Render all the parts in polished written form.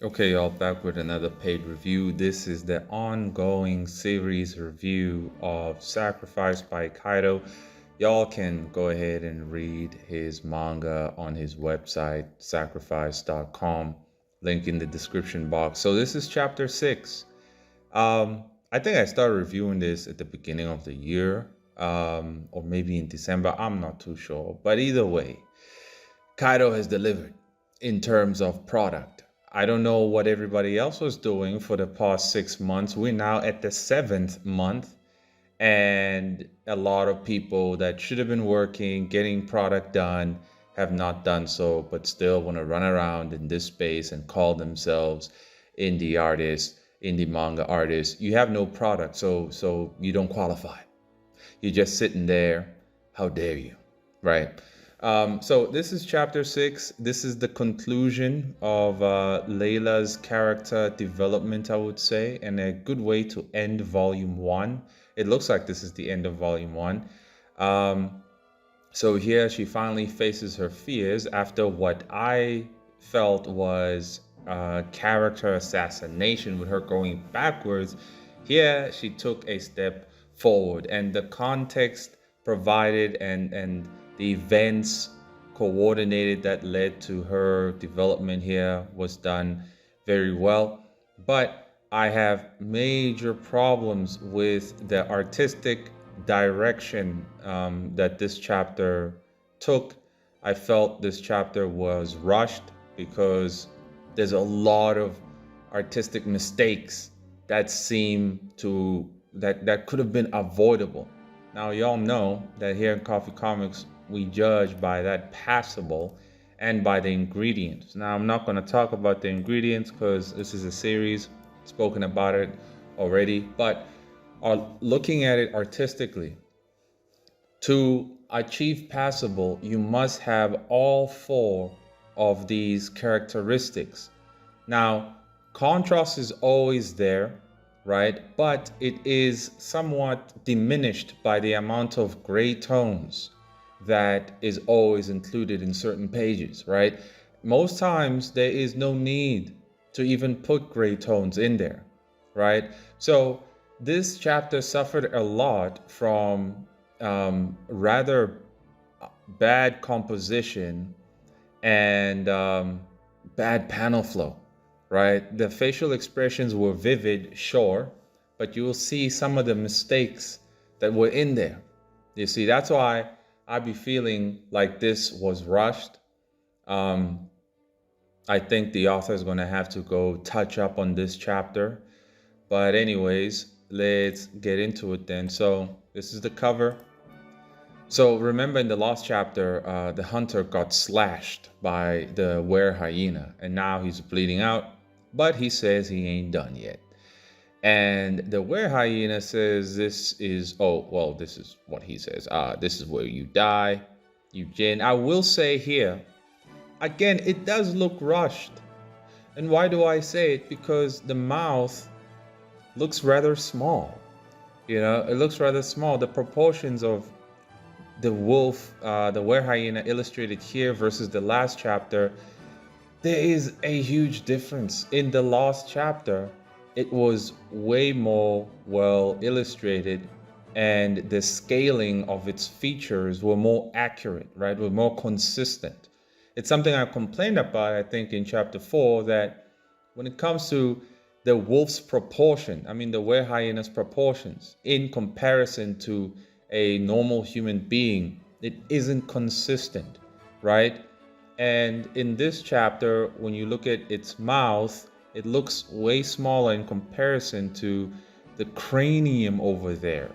Okay, y'all, back with another paid review. This is the ongoing series review of Sacrifice by Kaido. Y'all can go ahead and read his manga on his website, sacrifice.com. Link in the description box. So this is chapter 6. I think I started reviewing this at the beginning of the year, or maybe in December. I'm not too sure. But either way, Kaido has delivered in terms of product. I don't know what everybody else was doing for the past 6 months. We're now at the seventh month, and a lot of people that should have been working, getting product done, have not done so, but still want to run around in this space and call themselves indie artists, indie manga artists. You have no product, so you don't qualify. You're just sitting there. How dare you, right? So this is chapter 6. This is the conclusion of Layla's character development, I would say, and a good way to end volume 1. It looks like this is the end of volume 1. So here she finally faces her fears after what I felt was character assassination with her going backwards. Here she took a step forward, and the context provided and the events coordinated that led to her development here was done very well. But I have major problems with the artistic direction that this chapter took. I felt this chapter was rushed because there's a lot of artistic mistakes that seem to that could have been avoidable. Now y'all know that here in Coffee Comics we judge by that passable and by the ingredients. Now I'm not going to talk about the ingredients because this is a series spoken about it already, but looking at it artistically, to achieve passable, you must have all four of these characteristics. Now, contrast is always there, right? But it is somewhat diminished by the amount of gray tones that is always included in certain pages, right? Most times there is no need to even put gray tones in there, right? So this chapter suffered a lot from rather bad composition and bad panel flow, right? The facial expressions were vivid, sure, but you will see some of the mistakes that were in there. You see, that's why I be feeling like this was rushed. Um, I think the author is going to have to go touch up on this chapter. But anyways, let's get into it then. So this is the cover. So remember in the last chapter, the hunter got slashed by the were hyena, and now he's bleeding out, but he says he ain't done yet. And the were hyena says this is, oh, well, this is what he says. This is where you die, Eugene. I will say here, again, it does look rushed. And why do I say it? Because the mouth looks rather small. You know, it looks rather small. The proportions of the wolf, the were hyena illustrated here versus the last chapter, there is a huge difference. In the last chapter, it was way more well illustrated, and the scaling of its features were more accurate, right? Were more consistent. It's something I complained about, I think, in chapter 4, that when it comes to the wolf's proportion, I mean, the were hyena's proportions in comparison to a normal human being, it isn't consistent, right? And in this chapter, when you look at its mouth, it looks way smaller in comparison to the cranium over there,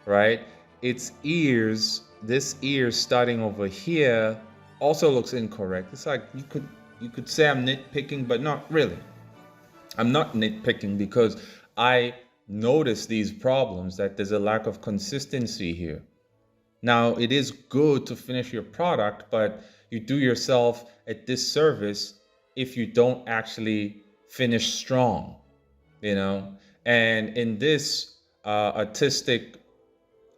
right? Its ears, this ear starting over here, also looks incorrect. It's like you could say I'm nitpicking, but not really. I'm not nitpicking because I notice these problems, that there's a lack of consistency here. Now, it is good to finish your product, but you do yourself a disservice if you don't actually finish strong, you know? And in this artistic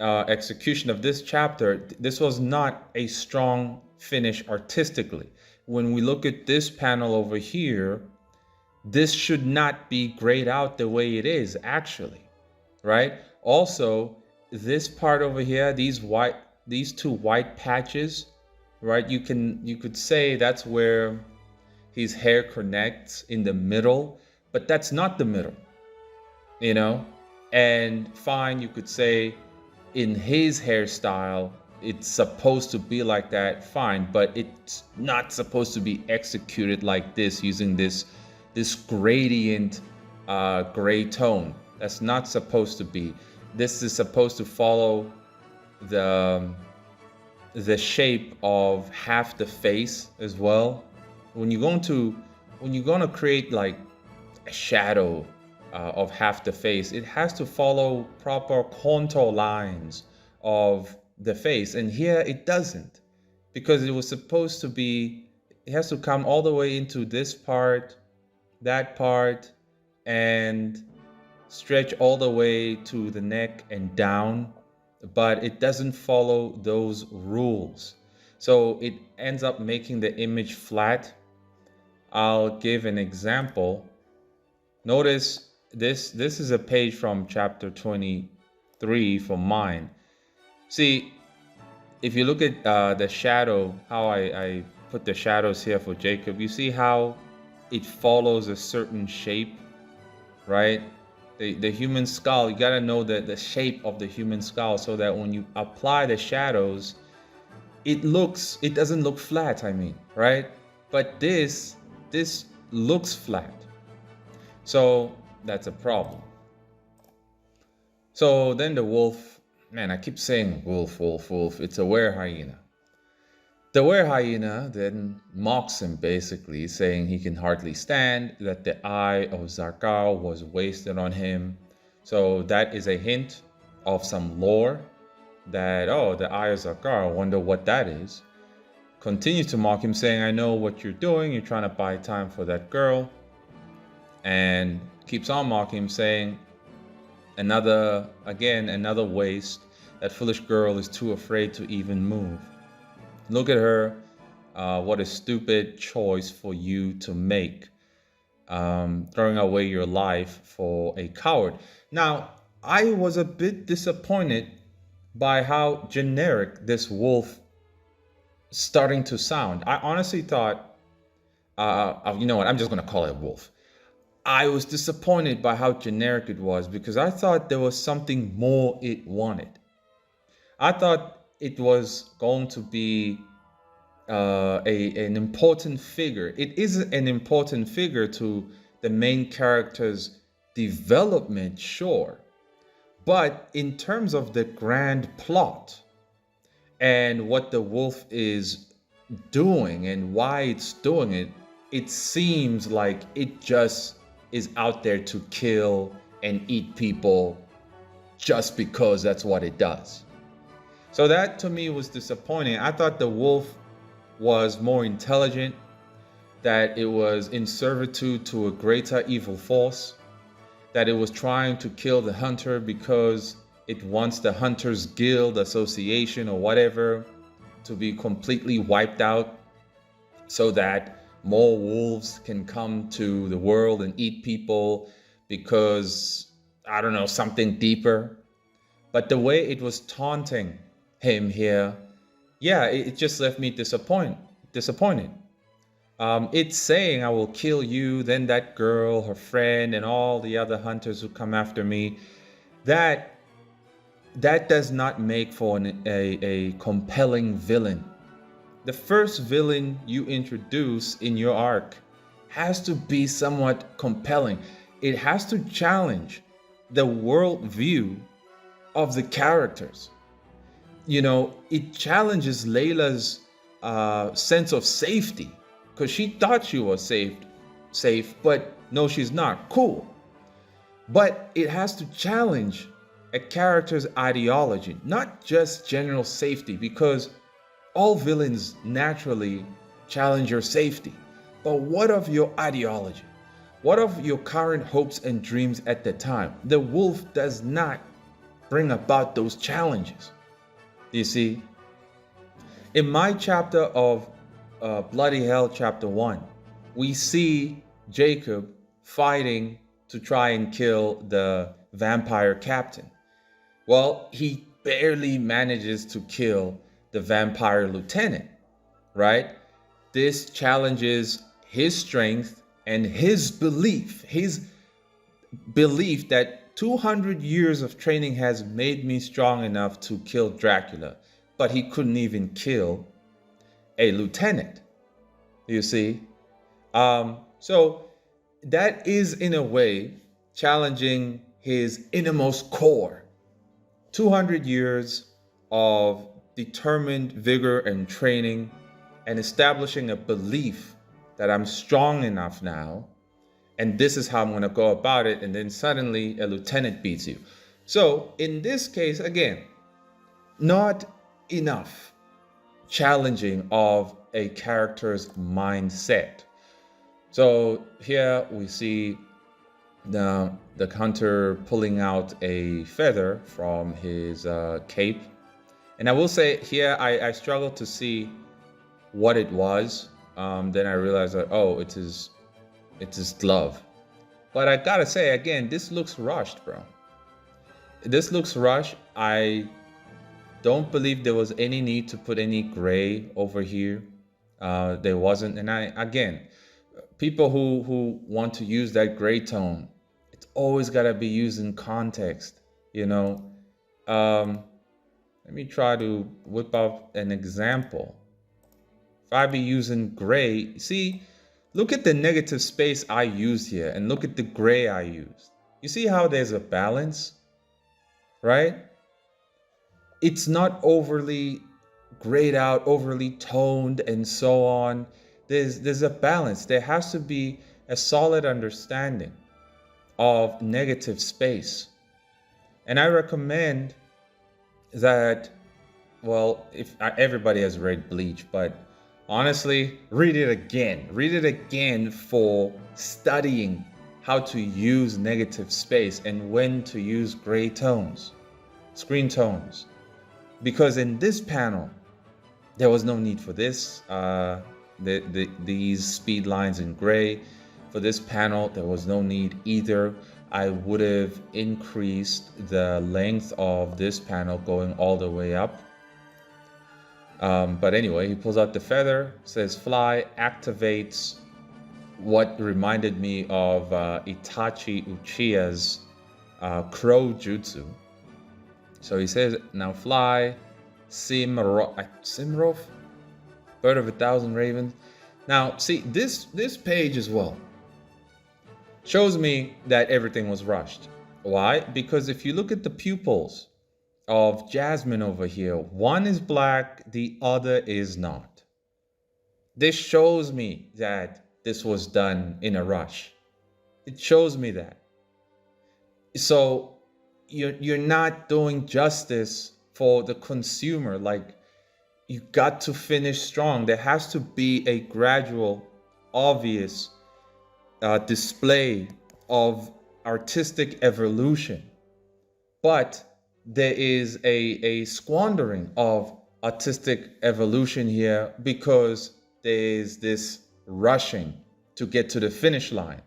execution of this chapter, this was not a strong finish artistically. When we look at this panel over here, This should not be grayed out the way it is, actually, right? Also, this part over here, these two white patches, right? You could say that's where his hair connects in the middle, but that's not the middle, you know? And fine, you could say in his hairstyle, it's supposed to be like that, fine, but it's not supposed to be executed like this using this gradient gray tone. That's not supposed to be. This is supposed to follow the the shape of half the face as well. When you're going to when you're going to create like a shadow of half the face, it has to follow proper contour lines of the face. And here it doesn't, because it was supposed to be, it has to come all the way into this part, that part, and stretch all the way to the neck and down, but it doesn't follow those rules. So it ends up making the image flat. I'll give an example. Notice this is a page from chapter 23 for mine. See, if you look at the shadow, how I put the shadows here for Jacob, you see how it follows a certain shape, right? The human skull, you gotta know the shape of the human skull so that when you apply the shadows, it doesn't look flat, I mean, right? But this looks flat. So that's a problem. So then the wolf, man, I keep saying wolf, wolf, wolf. It's a were hyena. The were hyena then mocks him, basically, saying he can hardly stand, that the eye of Zarkar was wasted on him. So that is a hint of some lore that, oh, the eye of Zarkar, I wonder what that is. Continues to mock him, saying, I know what you're doing. You're trying to buy time for that girl. And keeps on mocking him, saying, another waste. That foolish girl is too afraid to even move. Look at her. What a stupid choice for you to make. Throwing away your life for a coward. Now, I was a bit disappointed by how generic this wolf starting to sound. I honestly thought, you know what, I'm just going to call it a wolf. I was disappointed by how generic it was, because I thought there was something more it wanted. I thought it was going to be an important figure. It is an important figure to the main character's development, sure. But in terms of the grand plot and what the wolf is doing and why it's doing it, it seems like it just is out there to kill and eat people just because that's what it does. So that to me was disappointing. I thought the wolf was more intelligent, that it was in servitude to a greater evil force, that it was trying to kill the hunter because it wants the Hunters Guild Association or whatever to be completely wiped out so that more wolves can come to the world and eat people because, I don't know, something deeper. But the way it was taunting him here, yeah, it just left me disappointed. It's saying, I will kill you, then that girl, her friend, and all the other hunters who come after me. That does not make for a compelling villain. The first villain you introduce in your arc has to be somewhat compelling. It has to challenge the worldview of the characters. You know, it challenges Layla's sense of safety, because she thought she was safe, but no, she's not. Cool. But it has to challenge a character's ideology, not just general safety, because all villains naturally challenge your safety. But what of your ideology? What of your current hopes and dreams at the time? The wolf does not bring about those challenges. You see, in my chapter of Bloody Hell, chapter 1, we see Jacob fighting to try and kill the vampire captain. Well, he barely manages to kill the vampire lieutenant, right? This challenges his strength and his belief that 200 years of training has made me strong enough to kill Dracula, but he couldn't even kill a lieutenant, you see? So that is, in a way, challenging his innermost core. 200 years of determined vigor and training and establishing a belief that I'm strong enough now, and this is how I'm going to go about it, and then suddenly a lieutenant beats you. So in this case, again, not enough challenging of a character's mindset. So here we see the hunter pulling out a feather from his cape. And I will say here, I struggled to see what it was. Then I realized that, oh, it's his glove. But I gotta say, again, this looks rushed, bro. This looks rushed. I don't believe there was any need to put any gray over here. There wasn't. And again, people who want to use that gray tone, it's always gotta be used in context, you know. Let me try to whip up an example. If I be using gray, see, look at the negative space I used here and look at the gray I used. You see how there's a balance, right? It's not overly grayed out, overly toned, and so on. There's a balance. There has to be a solid understanding of negative space. And I recommend that, well, if everybody has read Bleach, but honestly, read it again. Read it again for studying how to use negative space and when to use gray tones, screen tones. Because in this panel, there was no need for this. These speed lines in gray. For this panel, there was no need either. I would have increased the length of this panel going all the way up. But anyway, he pulls out the feather, says fly, activates what reminded me of Itachi Uchiha's crow jutsu. So he says, now fly, Simrof, bird of 1,000 ravens. Now, see, this page as well shows me that everything was rushed. Why? Because if you look at the pupils of Jasmine over here, one is black, the other is not. This shows me that this was done in a rush. It shows me that. So you're not doing justice for the consumer. Like, you got to finish strong. There has to be a gradual, obvious display of artistic evolution. But there is a squandering of artistic evolution here because there's this rushing to get to the finish line,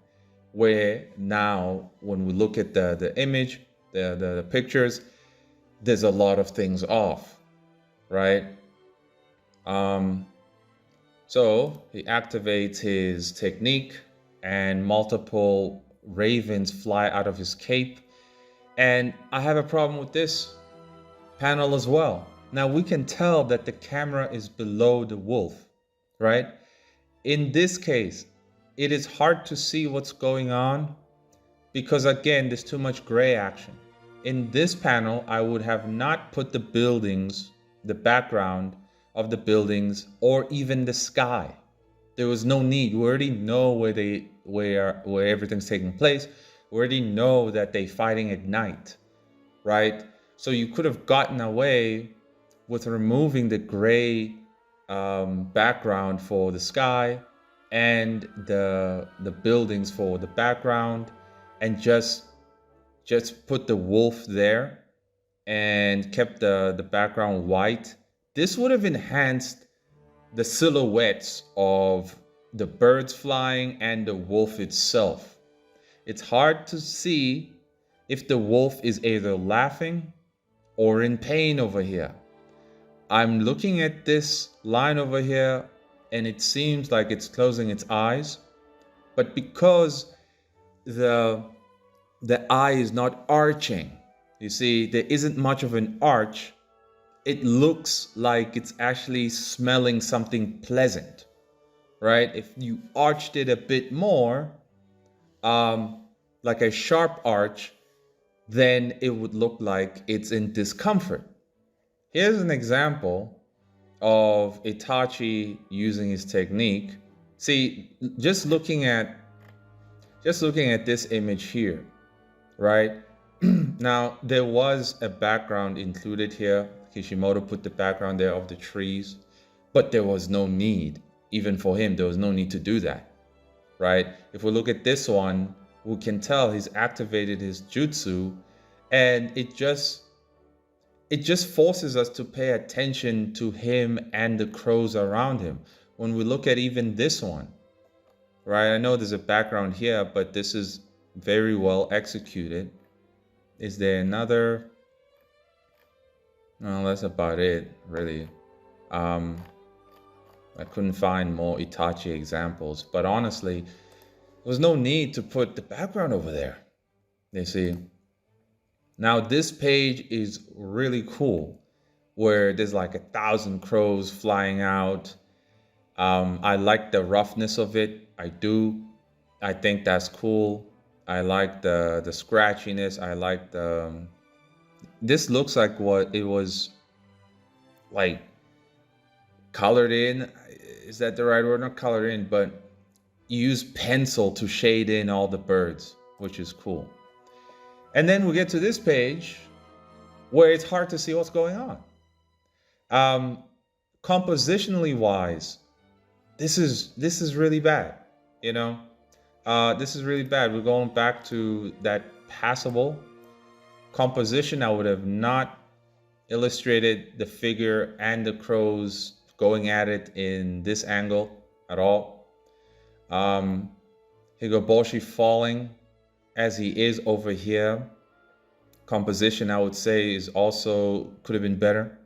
where now when we look at the image, the pictures, there's a lot of things off, right? So he activates his technique and multiple ravens fly out of his cape. And I have a problem with this panel as well. Now we can tell that the camera is below the wolf, right? In this case, it is hard to see what's going on because, again, there's too much gray action. In this panel, I would have not put the buildings, the background of the buildings, or even the sky. There was no need. We already know where everything's taking place. We already know that they're fighting at night, right? So you could have gotten away with removing the gray background for the sky and the buildings for the background, and just put the wolf there and kept the background white. This would have enhanced the silhouettes of the birds flying and the wolf itself. It's hard to see if the wolf is either laughing or in pain over here. I'm looking at this line over here and it seems like it's closing its eyes, but because the eye is not arching, you see, there isn't much of an arch. It looks like it's actually smelling something pleasant, right? If you arched it a bit more, like a sharp arch, then it would look like it's in discomfort. Here's an example of Itachi using his technique. See, just looking at this image here, right? Now, there was a background included here. Kishimoto put the background there of the trees, but there was no need, even for him, there was no need to do that, right? If we look at this one, we can tell he's activated his jutsu, and it just forces us to pay attention to him and the crows around him. When we look at even this one, right? I know there's a background here, but this is very well executed. Is there another? No, that's about it, really. I couldn't find more Itachi examples, but honestly, there was no need to put the background over there. You see. Now this page is really cool, where there's like 1,000 crows flying out. I like the roughness of it. I do. I think that's cool. I like the scratchiness. I like the. This looks like what it was like colored in. Is that the right word? Not colored in, but use pencil to shade in all the birds, which is cool. And then we get to this page where it's hard to see what's going on. Compositionally wise, this is really bad. You know, this is really bad. We're going back to that passable composition. I would have not illustrated the figure and the crows going at it in this angle at all. Higaboshi falling as he is over here. Composition, I would say, is also could have been better.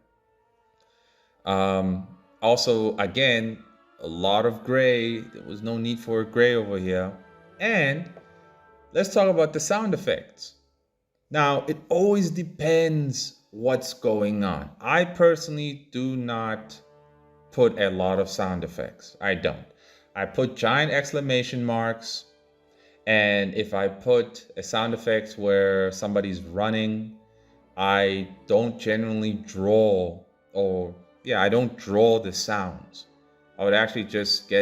Also, again, a lot of gray. There was no need for gray over here. And let's talk about the sound effects. Now, it always depends what's going on. I personally do not put a lot of sound effects. I don't. I put giant exclamation marks. And if I put a sound effect where somebody's running, I don't generally draw, I don't draw the sounds. I would actually just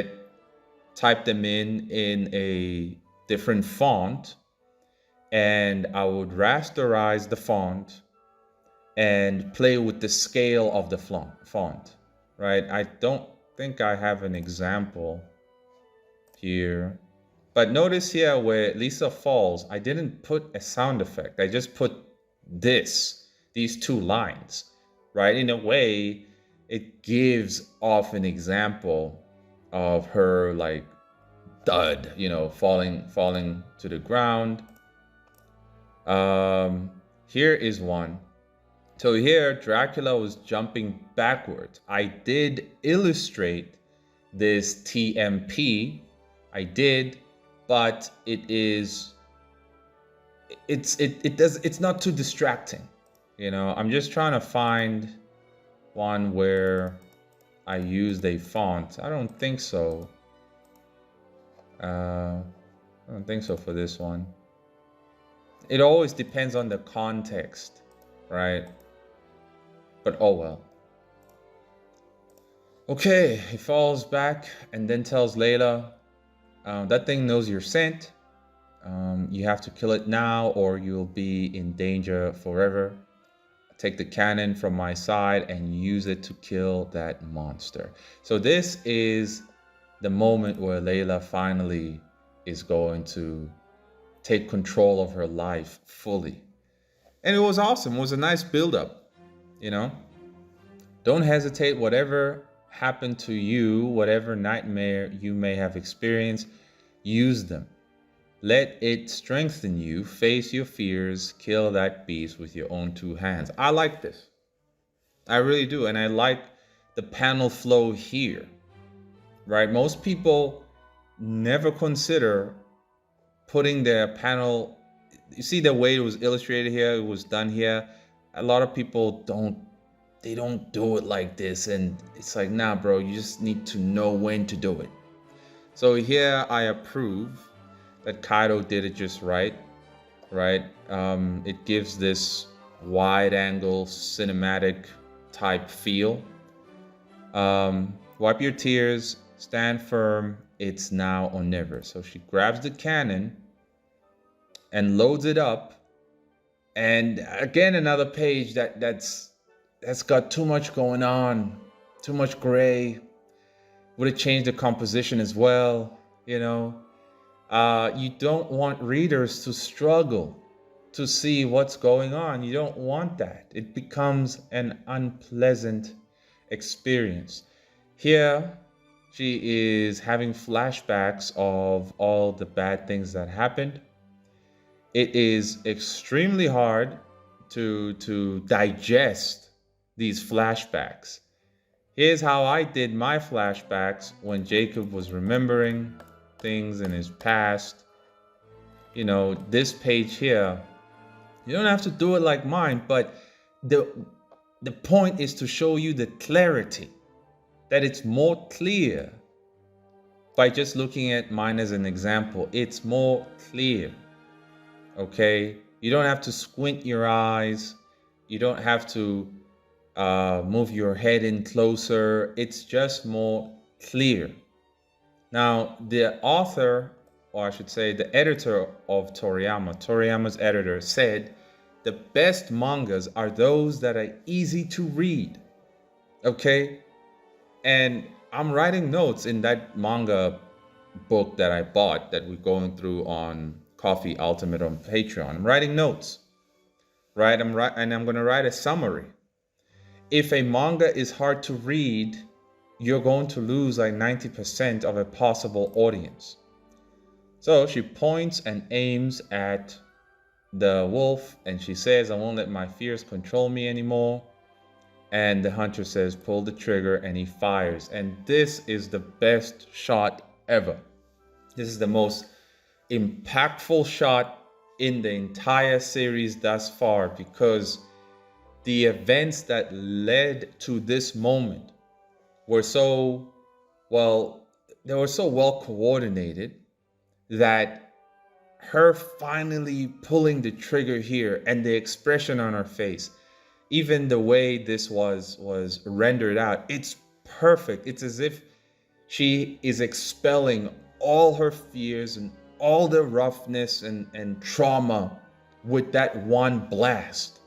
type them in a different font, and I would rasterize the font and play with the scale of the font, right? I don't think I have an example here. But notice here where Lisa falls, I didn't put a sound effect. I just put these two lines, right? In a way, it gives off an example of her like thud, falling to the ground. Here is one. So here, Dracula was jumping backwards. I did illustrate this TMP. I did. But it's not too distracting, I'm just trying to find one where I used a font. I don't think so. I don't think so for this one. It always depends on the context, right? But oh well. Okay, he falls back and then tells Layla, that thing knows your scent. You have to kill it now or you'll be in danger forever. Take the cannon from my side and use it to kill that monster. So this is the moment where Layla finally is going to take control of her life fully. And it was awesome. It was a nice buildup, Don't hesitate. Whatever happened to you, whatever nightmare you may have experienced, use them. Let it strengthen you. Face your fears. Kill that beast with your own two hands. I like this. I really do. And I like the panel flow here, right? Most people never consider putting their panel. You see the way it was illustrated here, it was done here. A lot of people don't do it like this. And it's like, nah, bro, you just need to know when to do it. So here I approve that Kaido did it just right, right? It gives this wide angle cinematic type feel. Wipe your tears, stand firm, it's now or never. So she grabs the cannon and loads it up. And again, another page that's got too much going on, too much gray. Would have changed the composition as well, you know? You don't want readers to struggle to see what's going on. You don't want that. It becomes an unpleasant experience. Here, she is having flashbacks of all the bad things that happened. It is extremely hard to digest these flashbacks. Here's how I did my flashbacks when Jacob was remembering things in his past. You know, this page here, you don't have to do it like mine, but the point is to show you the clarity, that it's more clear by just looking at mine as an example. It's more clear, okay? You don't have to squint your eyes. You don't have to move your head in closer. It's just more clear. Now, the author, or I should say the editor of Toriyama's editor, said the best mangas are those that are easy to read. Okay? And I'm writing notes in that manga book that I bought that we're going through on Coffee Ultimate on Patreon. I'm writing notes, right? I'm going to write a summary. If a manga is hard to read, you're going to lose like 90% of a possible audience. So she points and aims at the wolf and she says, I won't let my fears control me anymore. And the hunter says, pull the trigger, and he fires. And this is the best shot ever. This is the most impactful shot in the entire series thus far, because the events that led to this moment were so well coordinated that her finally pulling the trigger here and the expression on her face, even the way this was rendered out, it's perfect. It's as if she is expelling all her fears and all the roughness and trauma with that one blast.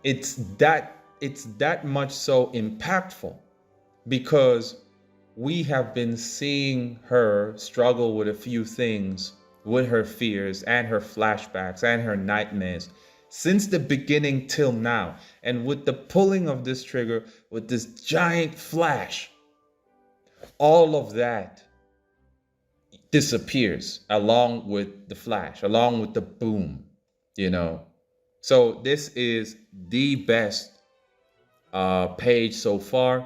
It's that much so impactful, because we have been seeing her struggle with a few things, with her fears and her flashbacks and her nightmares since the beginning till now. And with the pulling of this trigger, with this giant flash, all of that disappears along with the flash, along with the boom, you know. So this is the best page so far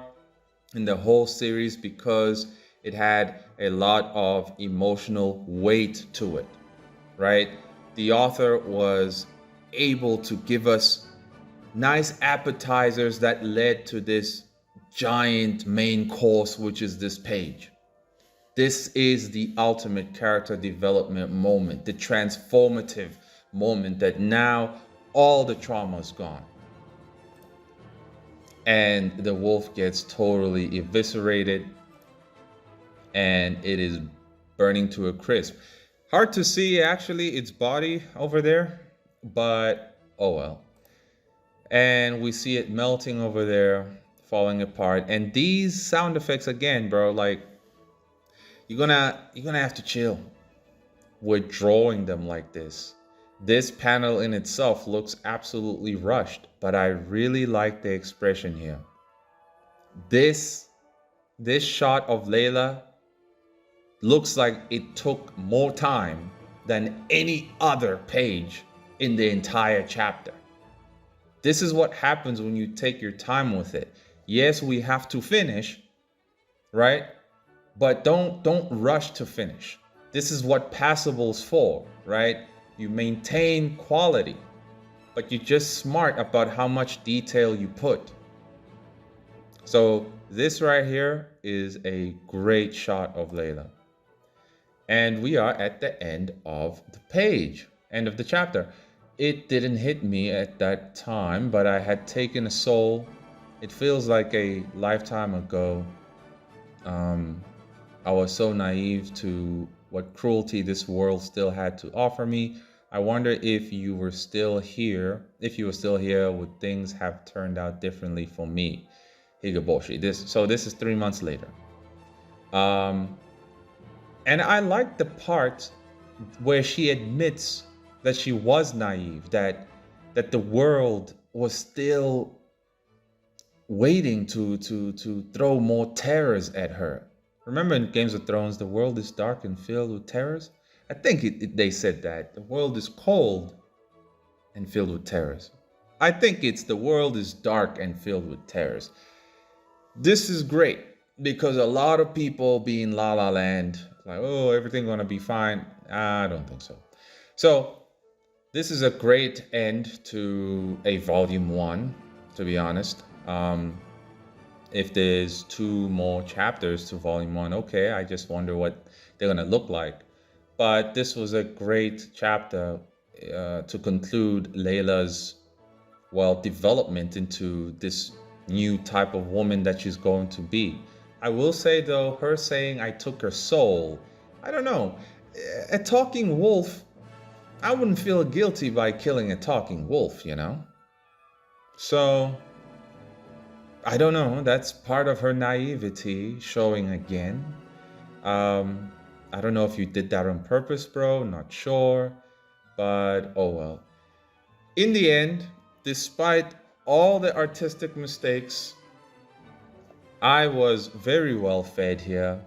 in the whole series, because it had a lot of emotional weight to it, right? The author was able to give us nice appetizers that led to this giant main course, which is this page. This is the ultimate character development moment, the transformative moment that now all the trauma is gone. And the wolf gets totally eviscerated and it is burning to a crisp. Hard to see actually its body over there, but oh well. And we see it melting over there, falling apart. And these sound effects again, bro, like you're gonna have to chill with drawing them like this. This panel in itself looks absolutely rushed, but I really like the expression here. This shot of Layla looks like it took more time than any other page in the entire chapter. This is what happens when you take your time with it. Yes, we have to finish, right? But don't rush to finish. This is what passable's for, right? You maintain quality, but you're just smart about how much detail you put. So this right here is a great shot of Layla. And we are at the end of the page, end of the chapter. It didn't hit me at that time, but I had taken a soul. It feels like a lifetime ago. I was so naive to what cruelty this world still had to offer me. I wonder if you were still here. If you were still here, would things have turned out differently for me? Higaboshi. This is 3 months later. And I like the part where she admits that she was naive, that the world was still waiting to throw more terrors at her. Remember in Games of Thrones, the world is dark and filled with terrors? I think they said that. The world is cold and filled with terrors. I think it's the world is dark and filled with terrors. This is great because a lot of people be in La La Land, like, oh, everything's gonna be fine. I don't think so. So this is a great end to a volume 1, to be honest. If there's 2 more chapters to volume 1, okay, I just wonder what they're gonna look like. But this was a great chapter to conclude Layla's, well, development into this new type of woman that she's going to be. I will say though, her saying I took her soul, I don't know. A talking wolf, I wouldn't feel guilty by killing a talking wolf, you know? So, I don't know. That's part of her naivety showing again. I don't know if you did that on purpose, bro. Not sure. But, oh well. In the end, despite all the artistic mistakes, I was very well fed here.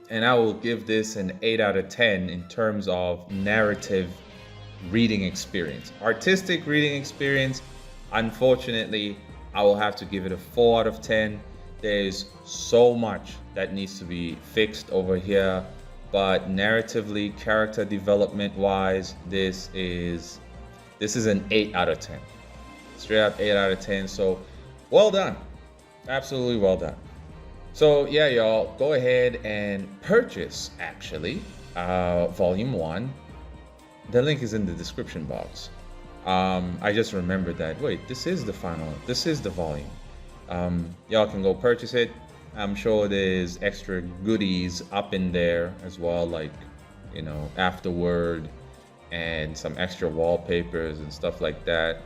And I will give this an 8 out of 10 in terms of narrative reading experience. Artistic reading experience, unfortunately, I will have to give it a 4 out of 10. There's so much that needs to be fixed over here. But narratively, character development wise, this is an 8 out of 10. Straight up 8 out of 10. So well done. Absolutely well done. So yeah, y'all, go ahead and purchase actually volume 1. The link is in the description box. I just remembered that, wait, this is the volume. Y'all can go purchase it. I'm sure there's extra goodies up in there as well, like, you know, afterward and some extra wallpapers and stuff like that.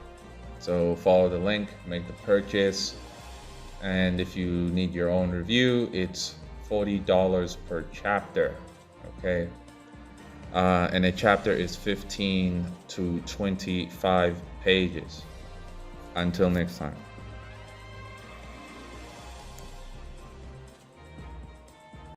So follow the link, make the purchase. And if you need your own review, it's $40 per chapter, okay? And a chapter is 15 to 25 pages. Until next time.